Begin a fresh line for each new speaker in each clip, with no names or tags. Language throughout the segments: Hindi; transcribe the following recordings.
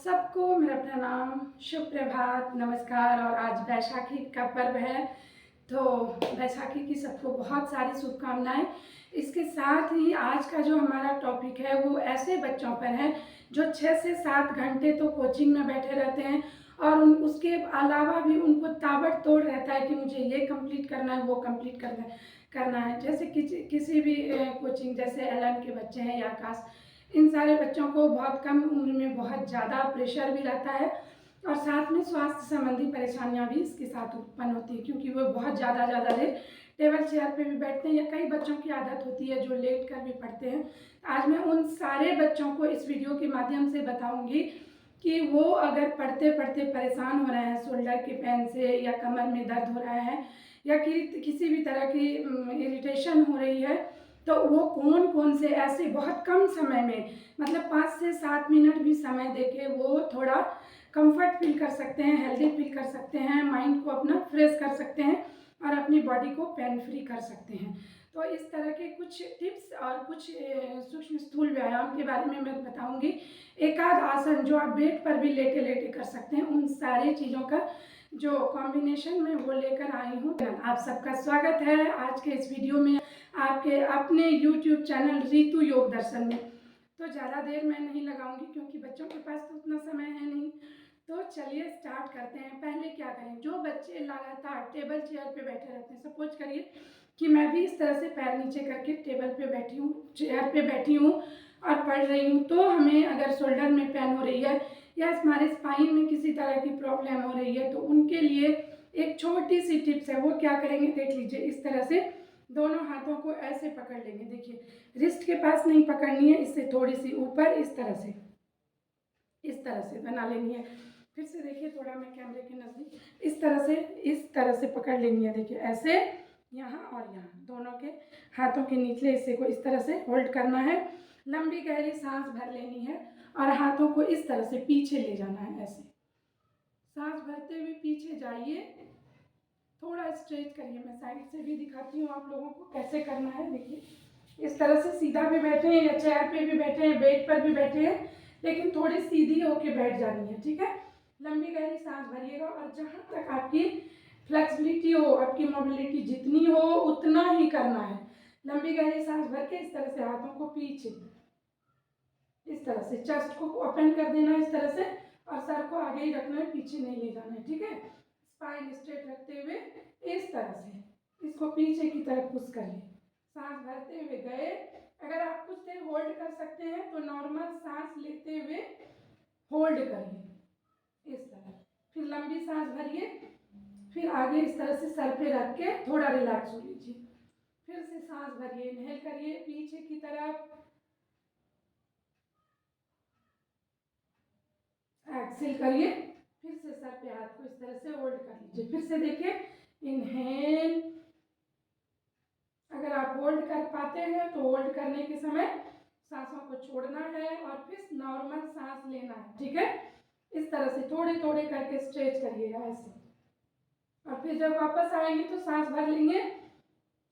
सबको मेरा प्रणाम, शुभ प्रभात, नमस्कार। और आज बैसाखी का पर्व है, तो बैसाखी की सबको बहुत सारी शुभकामनाएं। इसके साथ ही आज का जो हमारा टॉपिक है वो ऐसे बच्चों पर है जो 6 से 7 घंटे तो कोचिंग में बैठे रहते हैं और उसके अलावा भी उनको ताबड़तोड़ रहता है कि मुझे ये कंप्लीट करना है, वो कंप्लीट करना है। जैसे किसी भी कोचिंग, जैसे एलन के बच्चे हैं या आकाश, इन सारे बच्चों को बहुत कम उम्र में बहुत ज़्यादा प्रेशर भी रहता है और साथ में स्वास्थ्य संबंधी परेशानियां भी इसके साथ उत्पन्न होती है, क्योंकि वो बहुत ज़्यादा देर टेबल चेयर पे भी बैठते हैं या कई बच्चों की आदत होती है जो लेट कर भी पढ़ते हैं। आज मैं उन सारे बच्चों को इस वीडियो के माध्यम से बताऊंगी कि वो अगर पढ़ते पढ़ते परेशान हो रहे हैं, शोल्डर के पेन से या कमर में दर्द हो रहा है या किसी भी तरह की इरिटेशन हो रही है, तो वो कौन कौन से ऐसे बहुत कम समय में, मतलब 5 से 7 मिनट भी समय देके वो थोड़ा कंफर्ट फील कर सकते हैं, हेल्दी फील कर सकते हैं, माइंड को अपना फ्रेश कर सकते हैं और अपनी बॉडी को पेन फ्री कर सकते हैं। तो इस तरह के कुछ टिप्स और कुछ सूक्ष्म स्थूल व्यायाम के बारे में मैं बताऊंगी। एक आध आसन जो आप बेड पर भी लेटे लेटे कर सकते हैं, उन सारी चीज़ों का जो कॉम्बिनेशन में वो लेकर आई हूँ। आप सबका स्वागत है आज के इस वीडियो में, आपके अपने YouTube चैनल रितु योग दर्शन में। तो ज़्यादा देर मैं नहीं लगाऊंगी क्योंकि बच्चों के पास तो उतना समय है नहीं। तो चलिए स्टार्ट करते हैं। पहले क्या करें, जो बच्चे लगातार टेबल चेयर पे बैठे रहते हैं, सपोज करिए कि मैं भी इस तरह से पैर नीचे करके टेबल पे बैठी हूँ, चेयर पे बैठी हूँ और पढ़ रही हूँ, तो हमें अगर शोल्डर में पेन हो रही है या हमारे स्पाइन में किसी तरह की प्रॉब्लम हो रही है, तो उनके लिए एक छोटी सी टिप्स है। वो क्या करेंगे देख लीजिए। इस तरह से दोनों हाथों को ऐसे पकड़ लेंगे। देखिए, रिस्ट के पास नहीं पकड़नी है, इससे थोड़ी सी ऊपर, इस तरह से बना लेनी है। फिर से देखिए, थोड़ा मैं कैमरे के नज़दीक, इस तरह से पकड़ लेनी है। देखिए, ऐसे यहाँ और यहाँ दोनों के हाथों के निचले हिस्से को इस तरह से होल्ड करना है। लंबी गहरी सांस भर लेनी है और हाथों को इस तरह से पीछे ले जाना है। ऐसे सांस भरते हुए पीछे जाइए, थोड़ा स्ट्रेच करिए। मैं साइड से भी दिखाती हूँ आप लोगों को कैसे करना है। देखिए, इस तरह से सीधा भी बैठे हैं या चेयर पे भी बैठे हैं, बेड पर भी बैठे हैं, लेकिन थोड़ी सीधी होके बैठ जानी है। ठीक है, लंबी गहरी सांस भरिएगा और जहाँ तक आपकी फ्लेक्सिबिलिटी हो, आपकी मोबिलिटी जितनी हो उतना ही करना है। लंबी गहरी सांस भर के इस तरह से हाथों को पीछे, इस तरह से चेस्ट को ओपन कर देना है इस तरह से, और सर को आगे ही रखना है, पीछे नहीं ले जाना है। ठीक है, स्पाइन स्ट्रेट रखते हुए इस तरह से इसको पीछे की तरफ पुश करिए। सांस भरते हुए गए। अगर आप कुछ देर होल्ड कर सकते हैं तो नॉर्मल सांस लेते हुए होल्ड करिए इस तरह। फिर लंबी सांस भरिए, फिर आगे इस तरह से सर पे रख के थोड़ा रिलैक्स हो लीजिए। फिर से सांस भरिए, इनहेल करिए पीछे की तरफ, एक्सेल करिए, फिर से सर पे हाथ को इस तरह से होल्ड कर लीजिए। फिर से देखिए, इनहेल, अगर आप होल्ड कर पाते हैं तो होल्ड करने के समय सांसों को छोड़ना है और फिर नॉर्मल सांस लेना है। ठीक है, इस तरह से थोड़े थोड़े करके स्ट्रेच करिएगा ऐसे, और फिर जब वापस आएंगे तो सांस भर लेंगे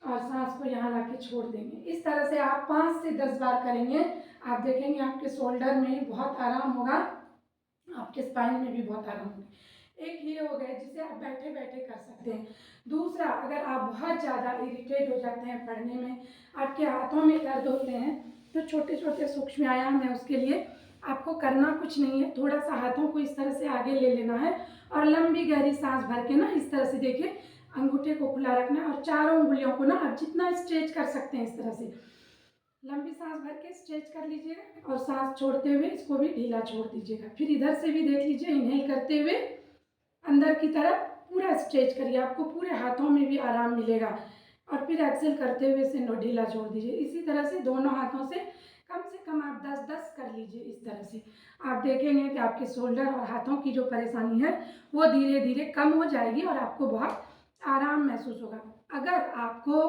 और सांस को यहाँ लाके छोड़ देंगे। इस तरह से आप 5 से 10 बार करेंगे, आप देखेंगे आपके शोल्डर में बहुत आराम होगा, आपके स्पाइन में भी बहुत आराम होगा। एक ये हो गया जिसे आप बैठे बैठे कर सकते हैं। दूसरा, अगर आप बहुत ज़्यादा इरिटेट हो जाते हैं पढ़ने में, आपके हाथों में दर्द होते हैं, तो छोटे छोटे सूक्ष्म व्यायाम है। उसके लिए आपको करना कुछ नहीं है, थोड़ा सा हाथों को इस तरह से आगे ले लेना है और लंबी गहरी सांस भर के ना इस तरह से, देखिए, अंगूठे को खुला रखना है और चारों उंगलियों को ना आप जितना स्ट्रेच कर सकते हैं इस तरह से लंबी सांस भर के स्ट्रेच कर लीजिएगा और सांस छोड़ते हुए इसको भी ढीला छोड़ दीजिएगा। फिर इधर से भी देख लीजिए, इनहेल करते हुए अंदर की तरफ पूरा स्ट्रेच करिए, आपको पूरे हाथों में भी आराम मिलेगा, और फिर एक्सेल करते हुए इसे ढीला छोड़ दीजिए। इसी तरह से दोनों हाथों से कम आप 10-10 कर लीजिए। इस तरह से आप देखेंगे कि आपके शोल्डर और हाथों की जो परेशानी है वो धीरे धीरे कम हो जाएगी और आपको बहुत आराम महसूस होगा। अगर आपको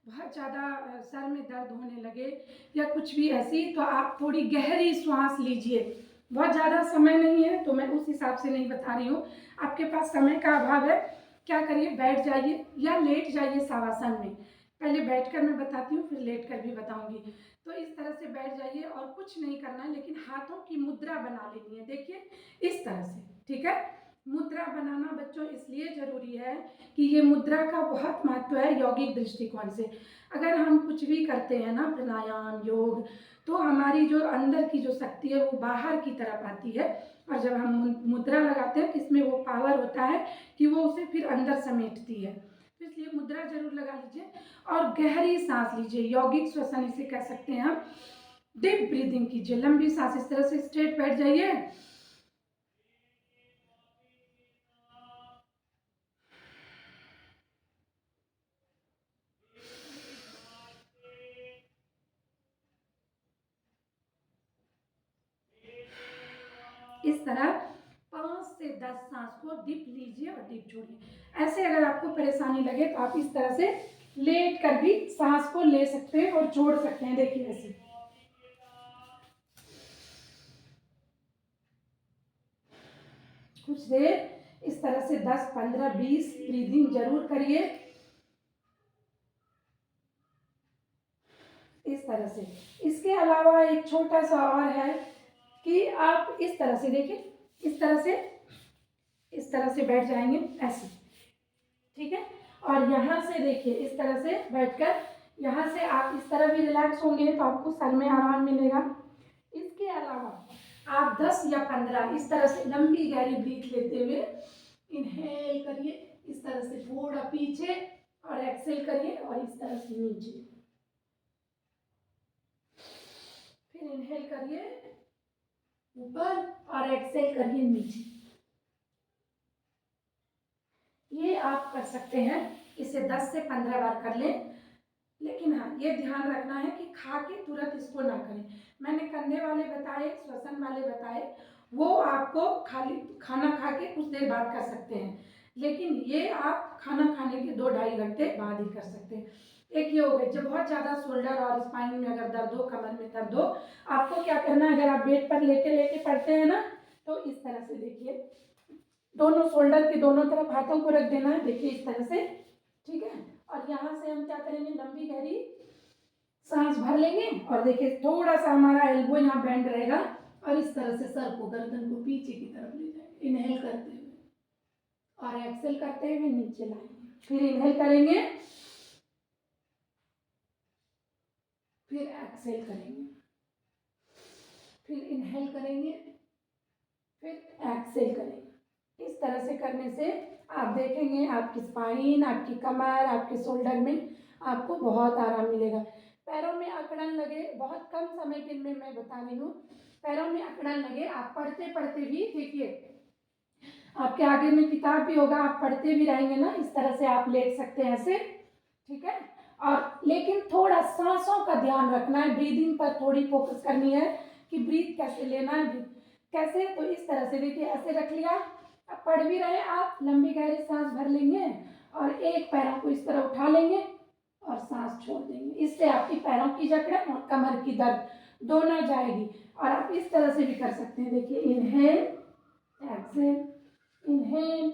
बहुत ज़्यादा सर में दर्द होने लगे या कुछ भी ऐसी, तो आप थोड़ी गहरी सांस लीजिए। बहुत ज़्यादा समय नहीं है तो मैं उस हिसाब से नहीं बता रही हूँ, आपके पास समय का अभाव है, क्या करिए, बैठ जाइए या लेट जाइए शवासन में। पहले बैठकर मैं बताती हूँ, फिर लेटकर भी बताऊंगी। तो इस तरह से बैठ जाइए और कुछ नहीं करना है, लेकिन हाथों की मुद्रा बना लेनी है। देखिए इस तरह से, ठीक है। मुद्रा बनाना बच्चों इसलिए जरूरी है कि ये मुद्रा का बहुत महत्व है यौगिक दृष्टिकोण से। अगर हम कुछ भी करते हैं ना, प्राणायाम, योग, तो हमारी जो अंदर की जो शक्ति है वो बाहर की तरफ आती है, और जब हम मुद्रा लगाते हैं तो इसमें वो पावर होता है कि वो उसे फिर अंदर समेटती है। तो इसलिए मुद्रा जरूर लगा लीजिए और गहरी सांस लीजिए। यौगिक श्वसन इसे कह सकते हैं हम। डीप ब्रीदिंग कीजिए, लंबी सांस। इस तरह से स्ट्रेट बैठ जाइए। इस तरह 5 से 10 सांस को डीप लीजिए और डीप छोड़िए। ऐसे अगर आपको परेशानी लगे तो आप इस तरह से लेट कर भी सांस को ले सकते हैं और छोड़ सकते हैं। देखिए ऐसे कुछ देर इस तरह से 10, 15, 20 ब्रीदिंग जरूर करिए इस तरह से। इसके अलावा एक छोटा सा और है कि आप इस तरह से देखिए, इस तरह से बैठ जाएंगे ऐसे, ठीक है। और यहाँ से देखिए इस तरह से बैठकर यहाँ से आप इस तरह भी रिलैक्स होंगे तो आपको सर में आराम मिलेगा। इसके अलावा आप 10 या 15 इस तरह से लंबी गहरी ब्रीथ लेते हुए इनहेल करिए इस तरह से थोड़ा पीछे, और एक्सेल करिए और इस तरह से नीचे। फिर इनहेल करिए ऊपर और एक्सेल करिए नीचे। ये आप कर सकते हैं, इसे 10 से 15 बार कर लें। लेकिन हाँ, ये ध्यान रखना है कि खा के तुरंत इसको ना करें। मैंने कंधे वाले बताए, श्वसन वाले बताए, वो आपको खाना खा के कुछ देर बाद कर सकते हैं, लेकिन ये आप खाना खाने के 2-2.5 घंटे बाद ही कर सकते हैं। एक ये हो गया। जब बहुत ज़्यादा शोल्डर और स्पाइन में अगर दर्द हो, कमर में दर्द हो, आपको क्या करना है, अगर आप बेड पर लेटे लेटे पढ़ते हैं ना, तो इस तरह से देखिए, दोनों शोल्डर के दोनों तरफ हाथों को रख देना है। देखिए इस तरह से, ठीक है। और यहाँ से हम क्या करेंगे, लंबी गहरी सांस भर लेंगे और देखिए थोड़ा सा हमारा एल्बो यहाँ बैंड रहेगा, और इस तरह से सर को, गर्दन को पीछे की तरफ ले जाएंगे इनहेल करते हुए, और एक्सेल करते हुए नीचे लाएंगे। फिर इनहेल करेंगे, फिर एक्सेल करेंगे, फिर इनहेल करेंगे, फिर एक्सेल करेंगे। इस तरह से करने से आप देखेंगे आपकी स्पाइन, आपकी कमर, आपके शोल्डर में आपको बहुत आराम मिलेगा। पैरों में अकड़न लगे, बहुत कम समय के लिए मैं बता रही हूँ, पैरों में अकड़न लगे, आप पढ़ते पढ़ते भी देखिए, आपके आगे में किताब भी होगा, आप पढ़ते भी रहेंगे ना, इस तरह से आप लेट सकते हैं ऐसे, ठीक है। और लेकिन थोड़ा सांसों का ध्यान रखना है, ब्रीदिंग पर थोड़ी फोकस करनी है कि ब्रीथ कैसे लेना है, कैसे। तो इस तरह से देखिए, ऐसे रख लिया, अब पढ़ भी रहे आप, लंबी गहरी सांस भर लेंगे और एक पैरों को इस तरह उठा लेंगे और सांस छोड़ देंगे। इससे आपकी पैरों की जकड़न और कमर की दर्द दोनों जाएगी। और आप इस तरह से भी कर सकते हैं, देखिए इनहेल एक्सेल, इनहेल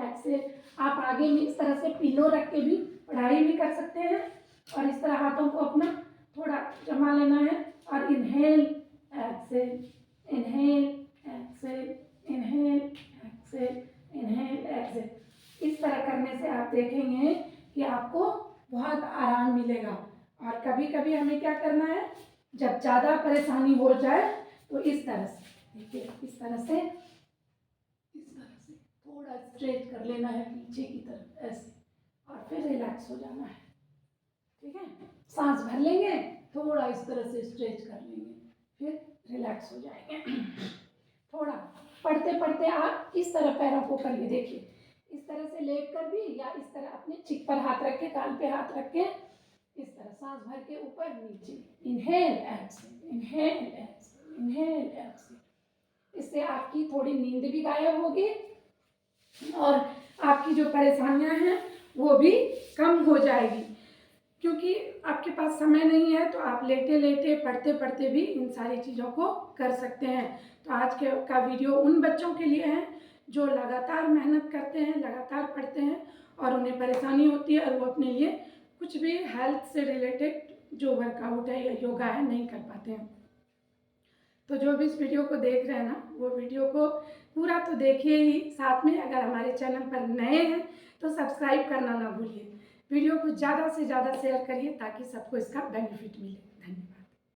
एक्सेल। आप आगे में इस तरह से पिलो रख के भी पढ़ाई भी कर सकते हैं, और इस तरह हाथों को अपना थोड़ा जमा लेना है, और inhale exhale, inhale exhale, inhale exhale, inhale exhale. इस तरह करने से आप देखेंगे कि आपको बहुत आराम मिलेगा। और कभी कभी हमें क्या करना है, जब ज़्यादा परेशानी हो जाए तो इस तरह से देखिए, इस तरह से थोड़ा स्ट्रेच कर लेना है पीछे की तरफ ऐसे, और फिर रिलैक्स हो जाना है, ठीक है। सांस भर लेंगे, थोड़ा इस तरह से स्ट्रेच कर लेंगे, फिर रिलैक्स हो जाएंगे। थोड़ा पढ़ते पढ़ते आप इस तरह पैरों को करिए, देखिए इस तरह से लेट कर भी, या इस तरह अपने चिक पर हाथ रख के, कान पे हाथ रख के, इस तरह सांस भर के ऊपर नीचे, inhale exhale, inhale exhale, inhale exhale. इससे आपकी थोड़ी नींद भी गायब होगी और आपकी जो परेशानियां हैं वो भी कम हो जाएगी। क्योंकि आपके पास समय नहीं है तो आप लेटे लेटे पढ़ते पढ़ते भी इन सारी चीज़ों को कर सकते हैं। तो आज के का वीडियो उन बच्चों के लिए है जो लगातार मेहनत करते हैं, लगातार पढ़ते हैं और उन्हें परेशानी होती है और वो अपने लिए कुछ भी हेल्थ से रिलेटेड जो वर्कआउट है या योगा है नहीं कर पाते हैं। तो जो भी इस वीडियो को देख रहे हैं ना, वो वीडियो को पूरा तो देखिए ही, साथ में अगर हमारे चैनल पर नए हैं तो सब्सक्राइब करना ना भूलिए। वीडियो को ज़्यादा से ज़्यादा शेयर करिए ताकि सबको इसका बेनिफिट मिले। धन्यवाद।